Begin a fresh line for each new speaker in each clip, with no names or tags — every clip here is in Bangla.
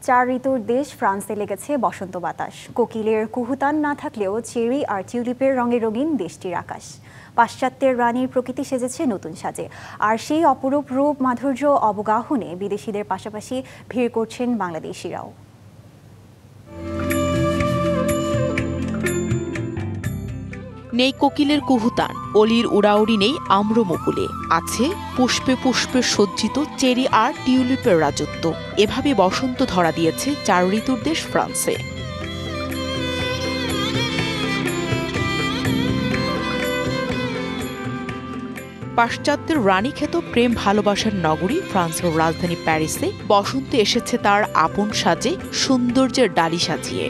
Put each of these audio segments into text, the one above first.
চার ঋতুর দেশ ফ্রান্সে লেগেছে বসন্ত বাতাস। কোকিলের কুহুতান না থাকলেও চেরি আর টিউলিপের রঙে রঙিন দেশটির আকাশ। পাশ্চাত্যের রানীর প্রকৃতি সেজেছে নতুন সাজে, আর সেই অপরূপ রূপ মাধুর্য অবগাহনে বিদেশিদের পাশাপাশি ভিড় করছেন বাংলাদেশিরাও।
নেই কোকিলের কুহুতান, অলির উড়াউড়ি নেই আম্রমুকুলে, আছে পুষ্পে পুষ্পে সজ্জিত চেরি আর টিউলিপের রাজত্ব। এভাবে বসন্ত ধরা দিয়েছে চার ঋতুর দেশ ফ্রান্সে। পাশ্চাত্যের রানীখ্যাত প্রেম ভালোবাসার নগরী ফ্রান্সের রাজধানী প্যারিসে বসন্তে এসেছে তার আপন সাজে, সৌন্দর্যের ডালি সাজিয়ে।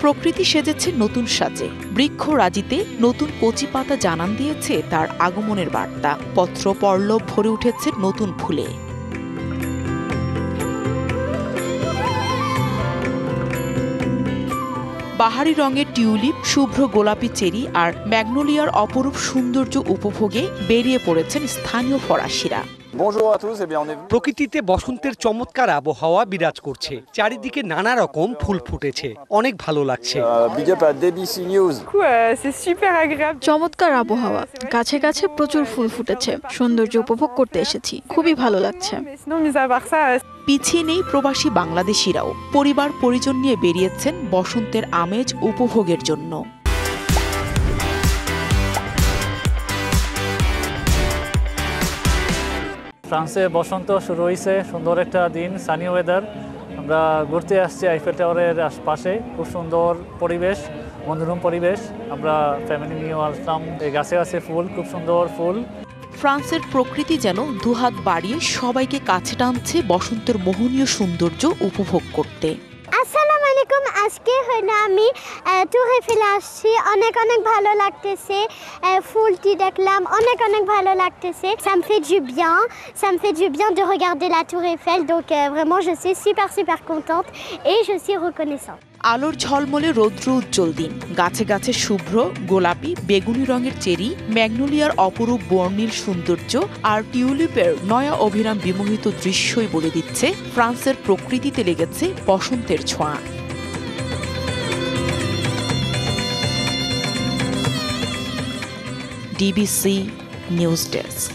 প্রকৃতি সেজেছে নতুন সাজে, বৃক্ষ রাজিতে নতুন কচি পাতা জানান দিয়েছে তার আগমনের বার্তা। পত্র পল্লব ভরে উঠেছে নতুন ফুলে। বাহারি রঙের টিউলিপ, শুভ্র গোলাপি চেরি আর ম্যাগনোলিয়ার অপরূপ সৌন্দর্য উপভোগে বেরিয়ে পড়েছেন স্থানীয় ফরাসিরা।
প্রকৃতিতে বসন্তের চমৎকার আবহাওয়া বিরাজ করছে, চারিদিকে নানা রকম ফুল ফুটেছে, অনেক ভালো লাগছে।
চমৎকার আবহাওয়া, গাছে গাছে প্রচুর ফুল ফুটেছে, সৌন্দর্য উপভোগ করতে এসেছি, খুবই ভালো লাগছে।
পিছিয়ে নেই প্রবাসী বাংলাদেশিরাও, পরিবার পরিজন নিয়ে বেরিয়েছেন বসন্তের আমেজ উপভোগের জন্য।
ফ্রান্সে বসন্ত শুরু হয়েছে, সুন্দর একটা দিন, সানি ওয়েদার। আমরা ঘুরতে আসছি আইফেল টাওয়ারের আশপাশে, খুব সুন্দর পরিবেশ, মনোরম পরিবেশ। আমরা ফ্যামিলি নিয়ে আসলাম, গাছে গাছে ফুল, খুব সুন্দর ফুল।
ফ্রান্সের প্রকৃতি যেন দুহাত বাড়িয়ে সবাইকে কাছে টানছে বসন্তের মোহনীয় সৌন্দর্য উপভোগ করতে।
আসসালামু আলাইকুম, আজকে হলো আমি ট্যুর আইফেলে আসছি, অনেক অনেক ভালো লাগতেছে, ফুলটি দেখলাম, অনেক অনেক ভালো লাগতেছে। Ça me fait du bien de regarder la tour Eiffel, donc vraiment je suis super contente et je suis reconnaissante.
আলোর ঝলমলে রৌদ্র উজ্জ্বল দিন, গাছে গাছে শুভ্র গোলাপি বেগুনি রঙের চেরি, ম্যাগনোলিয়ার অপরূপ বর্ণিল সৌন্দর্য আর টিউলিপের নয়া অভিরাম বিমোহিত দৃশ্যই বলে দিচ্ছে ফ্রান্সের প্রকৃতিতে লেগেছে বসন্তের ছোঁয়া। DBC news desk.